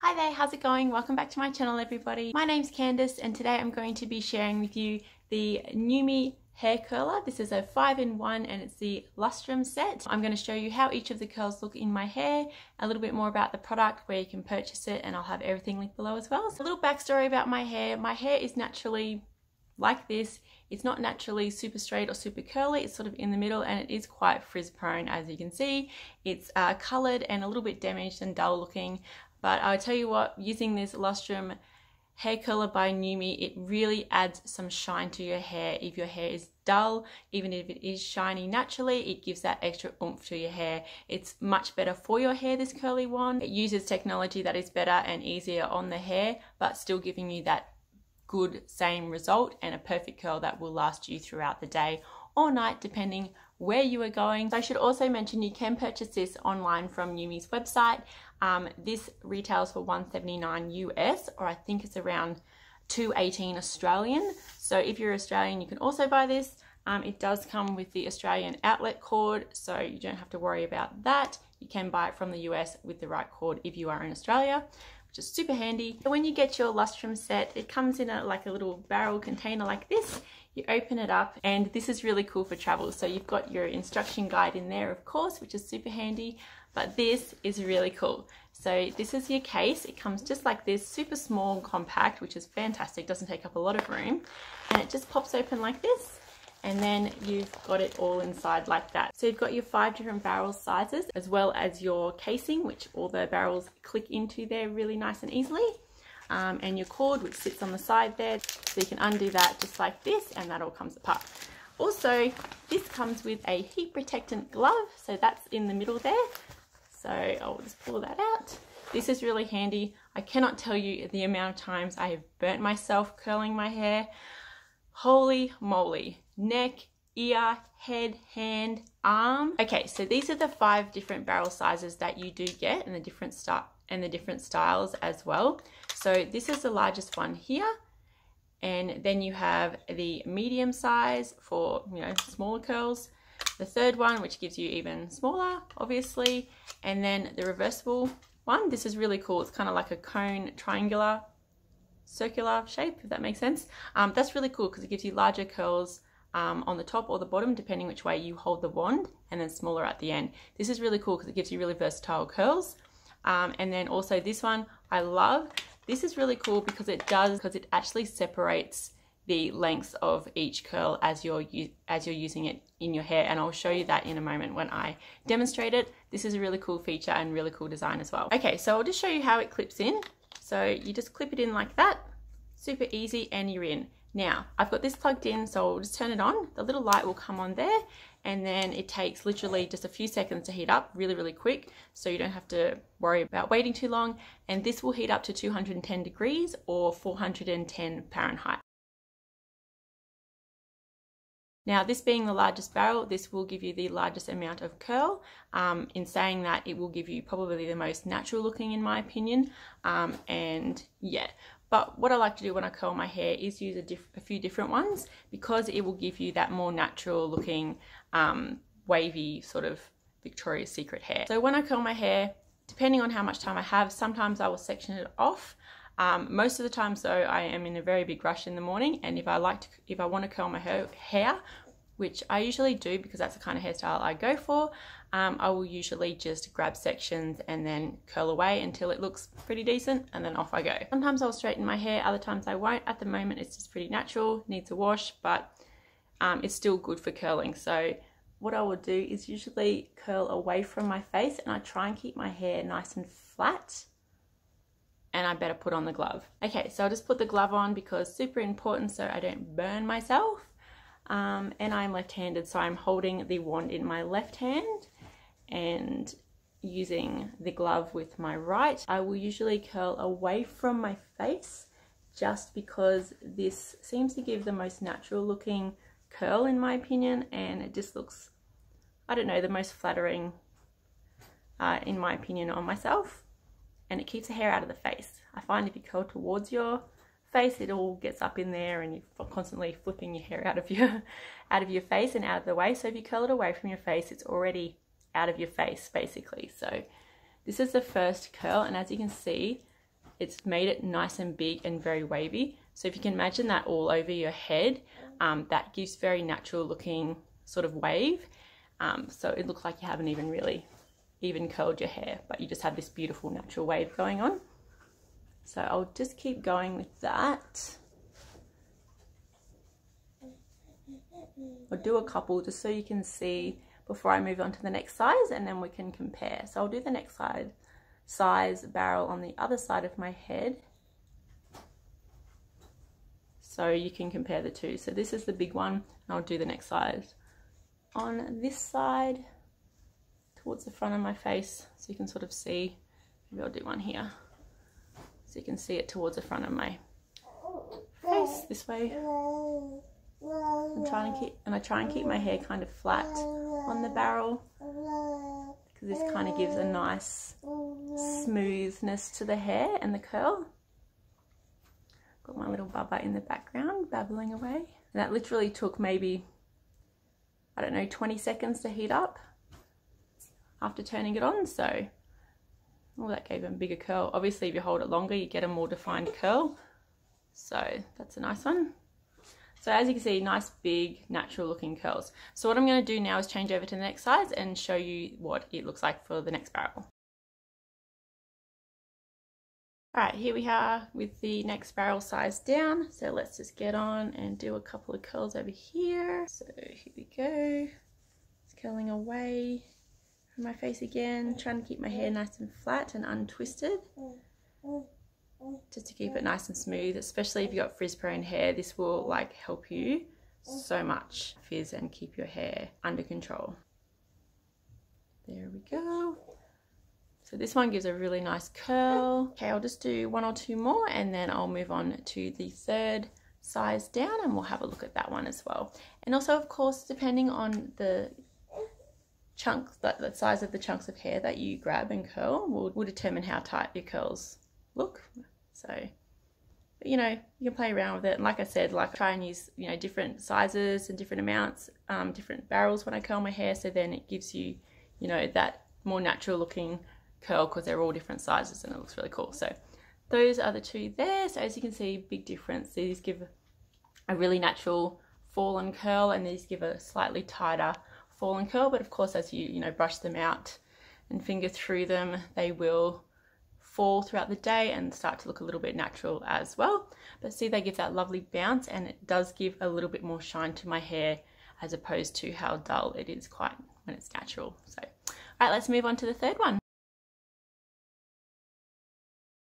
Hi there, how's it going? Welcome back to my channel everybody. My name's Candice and today I'm going to be sharing with you the NUME hair curler. This is a 5-in-1 and it's the lustrum set. I'm going to show you how each of the curls look in my hair, a little bit more about the product, where you can purchase it, and I'll have everything linked below as well. So a little backstory about my hair. My hair is naturally like this. It's not naturally super straight or super curly, it's sort of in the middle, and it is quite frizz prone, as you can see. It's coloured and a little bit damaged and dull looking. But I'll tell you what, using this lustrum hair curler by NUME, it really adds some shine to your hair. If your hair is dull, even if it is shiny naturally, it gives that extra oomph to your hair. It's much better for your hair, this curly one. It uses technology that is better and easier on the hair, but still giving you that good same result and a perfect curl that will last you throughout the day or night, depending where you are going. So I should also mention you can purchase this online from NUME's website. This retails for $179 US, or I think it's around $218 Australian. So if you're Australian, you can also buy this. It does come with the Australian outlet cord, so you don't have to worry about that. You can buy it from the US with the right cord if you are in Australia, which is super handy. When you get your lustrum set, it comes in like a little barrel container like this. You open it up, and this is really cool for travel. So you've got your instruction guide in there, of course, which is super handy, but this is really cool. So this is your case. It comes just like this, super small and compact, which is fantastic, doesn't take up a lot of room, and it just pops open like this, and then you've got it all inside like that. So you've got your 5 different barrel sizes, as well as your casing, which all the barrels click into there really nice and easily. And your cord, which sits on the side there, so you can undo that just like this, and that all comes apart. Also, this comes with a heat protectant glove, so that's in the middle there. So I'll just pull that out. This is really handy. I cannot tell you the amount of times I have burnt myself curling my hair. Holy moly. Neck, ear, head, hand, arm. Okay, so these are the 5 different barrel sizes that you do get, and the different styles as well. So this is the largest one here, and then you have the medium size for, you know, smaller curls, the third one, which gives you even smaller, obviously, and then the reversible one. This is really cool. It's kind of like a cone, triangular, circular shape, if that makes sense. That's really cool because it gives you larger curls on the top or the bottom, depending which way you hold the wand, and then smaller at the end. This is really cool because it gives you really versatile curls. And then also this one I love. This is really cool because it actually separates the lengths of each curl as you're using it in your hair, and I'll show you that in a moment when I demonstrate it. This is a really cool feature and really cool design as well. Okay, so I'll just show you how it clips in. So you just clip it in like that, super easy, and you're in. Now, I've got this plugged in, so I'll just turn it on. The little light will come on there, and then it takes literally just a few seconds to heat up, really, really quick, so you don't have to worry about waiting too long. And this will heat up to 210 degrees or 410 Fahrenheit. Now, this being the largest barrel, this will give you the largest amount of curl. In saying that, it will give you probably the most natural looking, in my opinion. And yeah. But what I like to do when I curl my hair is use a few different ones, because it will give you that more natural looking, wavy sort of Victoria's Secret hair. So when I curl my hair, depending on how much time I have, sometimes I will section it off. Most of the times though, I am in a very big rush in the morning, and if I want to curl my hair, which I usually do because that's the kind of hairstyle I go for, I will usually just grab sections and then curl away until it looks pretty decent, and then off I go. Sometimes I'll straighten my hair, other times I won't. At the moment it's just pretty natural, needs a wash, but it's still good for curling. So what I will do is usually curl away from my face, and I try and keep my hair nice and flat, and I better put on the glove. Okay, so I'll just put the glove on because super important so I don't burn myself. And I'm left-handed, so I'm holding the wand in my left hand and using the glove with my right. I will usually curl away from my face just because this seems to give the most natural looking curl, in my opinion, and it just looks, I don't know, the most flattering in my opinion on myself, and it keeps the hair out of the face. I find if you curl towards your face, it all gets up in there and you're constantly flipping your hair out of your face and out of the way. So if you curl it away from your face, it's already out of your face basically. So this is the first curl, and as you can see, it's made it nice and big and very wavy. So if you can imagine that all over your head, that gives very natural looking sort of wave. So it looks like you haven't even really even curled your hair, but you just have this beautiful natural wave going on. So I'll just keep going with that. I'll do a couple just so you can see before I move on to the next size, and then we can compare. So I'll do the next size barrel on the other side of my head, so you can compare the two. So this is the big one, and I'll do the next size on this side towards the front of my face, so you can sort of see. Maybe I'll do one here so you can see it towards the front of my face this way. I try and keep my hair kind of flat on the barrel, because this kind of gives a nice smoothness to the hair and the curl. Got my little bubba in the background babbling away. And that literally took maybe, I don't know, 20 seconds to heat up after turning it on. So, oh, that gave him a bigger curl. Obviously, if you hold it longer, you get a more defined curl. So that's a nice one. So as you can see, nice big natural looking curls. So what I'm going to do now is change over to the next size and show you what it looks like for the next barrel. Alright, here we are with the next barrel size down. So let's just get on and do a couple of curls over here. So here we go. It's curling away from my face again, trying to keep my hair nice and flat and untwisted, just to keep it nice and smooth. Especially if you've got frizz prone hair, this will like help you so much fizz and keep your hair under control. There we go. So this one gives a really nice curl. Okay, I'll just do one or two more and then I'll move on to the third size down, and we'll have a look at that one as well. And also, of course, depending on the chunks, the size of the chunks of hair that you grab and curl will determine how tight your curls look. So, but, you know, you can play around with it. And like I said, like try and use, you know, different sizes and different amounts, different barrels when I curl my hair. So then it gives you, you know, that more natural looking curl, because they're all different sizes and it looks really cool. So those are the two there. So as you can see, big difference. These give a really natural fall and curl, and these give a slightly tighter fall and curl. But of course, as you know, brush them out and finger through them, they will fall throughout the day and start to look a little bit natural as well. But see, they give that lovely bounce, and it does give a little bit more shine to my hair as opposed to how dull it is quite when it's natural. So all right, let's move on to the third one.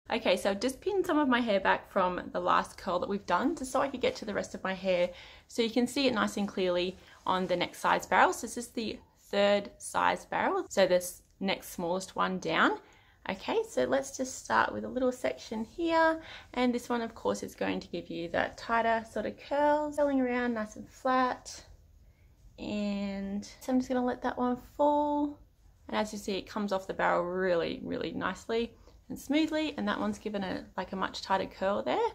Okay, so I've just pinned some of my hair back from the last curl that we've done, just so I could get to the rest of my hair, so you can see it nice and clearly on the next size barrel. So this is the third size barrel, so this next smallest one down. Okay, so let's just start with a little section here, and this one of course is going to give you that tighter sort of curls, curling around nice and flat. And so I'm just going to let that one fall, and as you see, it comes off the barrel really, really nicely and smoothly, and that one's given a like a much tighter curl there.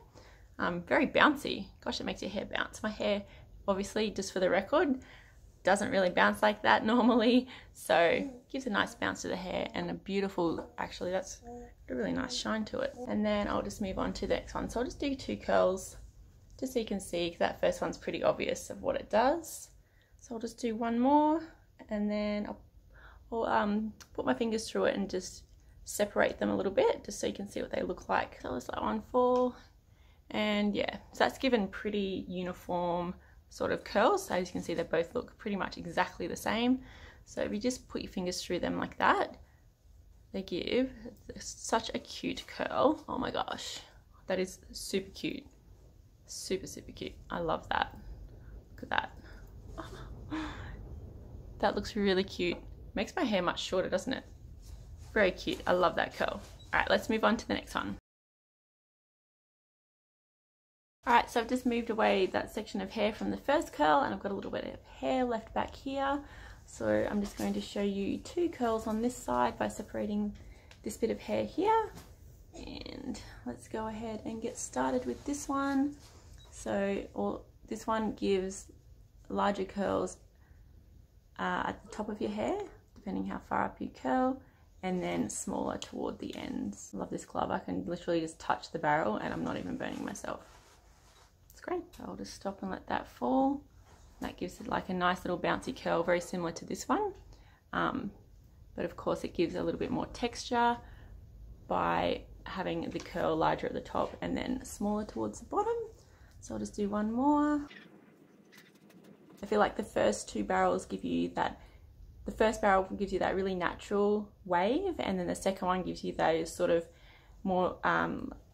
Very bouncy. Gosh, it makes your hair bounce. My hair, obviously, just for the record, doesn't really bounce like that normally, so gives a nice bounce to the hair and a beautiful, actually that's a really nice shine to it. And then I'll just move on to the next one. So I'll just do two curls just so you can see, because that first one's pretty obvious of what it does. So I'll just do one more, and then I'll put my fingers through it and just separate them a little bit just so you can see what they look like. So I'll just let one fall, and yeah, so that's given pretty uniform sort of curls. So as you can see, they both look pretty much exactly the same. So if you just put your fingers through them like that, they give such a cute curl. Oh my gosh, that is super cute. Super, super cute. I love that. Look at that. That looks really cute. Makes my hair much shorter, doesn't it? Very cute. I love that curl. All right, let's move on to the next one. All right, so I've just moved away that section of hair from the first curl, and I've got a little bit of hair left back here. So I'm just going to show you two curls on this side by separating this bit of hair here. And let's go ahead and get started with this one. So this one gives larger curls at the top of your hair, depending how far up you curl. and then smaller toward the ends. I love this glove. I can literally just touch the barrel and I'm not even burning myself. It's great. So I'll just stop and let that fall. That gives it like a nice little bouncy curl, very similar to this one. But of course it gives a little bit more texture by having the curl larger at the top and then smaller towards the bottom. So I'll just do one more. I feel like the first two barrels give you that, the first barrel gives you that really natural wave, and then the second one gives you those sort of more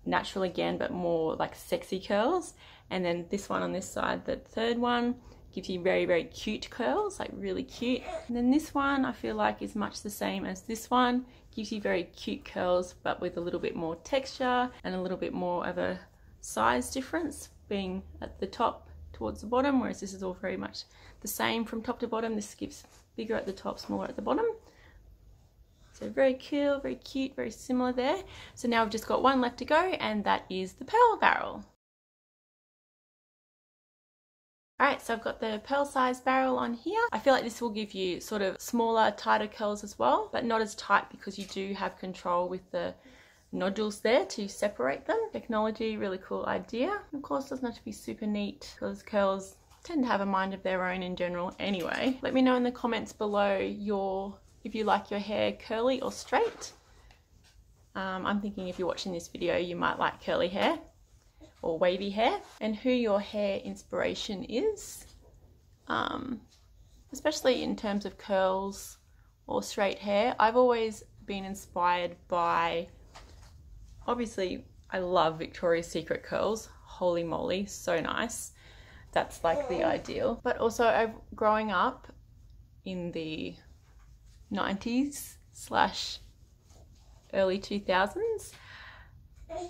natural again, but more like sexy curls. And then this one on this side, the third one, gives you very, very cute curls, like really cute. And then this one I feel like is much the same as this one, gives you very cute curls, but with a little bit more texture and a little bit more of a size difference, being at the top towards the bottom, whereas this is all very much the same from top to bottom. This gives bigger at the top, smaller at the bottom. So very cool, very cute, very similar there. So now we've just got one left to go, and that is the pearl barrel. Alright, so I've got the pearl size barrel on here. I feel like this will give you sort of smaller, tighter curls as well, but not as tight because you do have control with the nodules there to separate them. Technology, really cool idea. Of course, it doesn't have to be super neat because curls tend to have a mind of their own in general anyway. Let me know in the comments below if you like your hair curly or straight. I'm thinking if you're watching this video, you might like curly hair or wavy hair, and who your hair inspiration is, especially in terms of curls or straight hair. I've always been inspired by, obviously I love Victoria's Secret curls, holy moly, so nice. That's like the ideal. But also growing up in the 90s / early 2000s,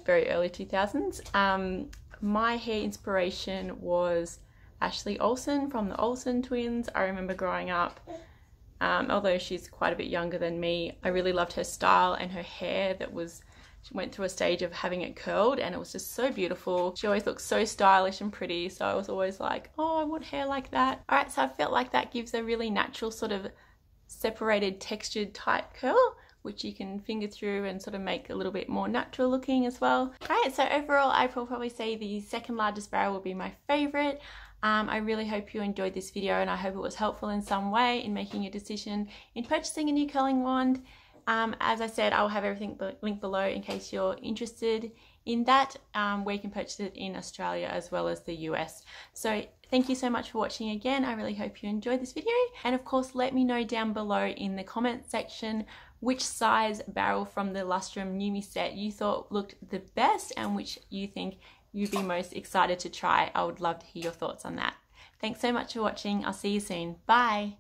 very early 2000s, my hair inspiration was Ashley Olsen from the Olsen twins. I remember growing up, although she's quite a bit younger than me, I really loved her style and her hair she went through a stage of having it curled, and it was just so beautiful. She always looked so stylish and pretty, so I was always like, oh, I want hair like that. Alright, so I felt like that gives a really natural sort of separated, textured, tight curl, which you can finger through and sort of make a little bit more natural looking as well. Alright, so overall I will probably say the second largest barrel will be my favorite. I really hope you enjoyed this video, and I hope it was helpful in some way in making a decision in purchasing a new curling wand. As I said, I'll have everything linked below in case you're interested in that, where you can purchase it in Australia as well as the US. So thank you so much for watching again. I really hope you enjoyed this video, and of course let me know down below in the comment section which size barrel from the Lustrum NUME set you thought looked the best and which you think you'd be most excited to try. I would love to hear your thoughts on that. Thanks so much for watching. I'll see you soon. Bye.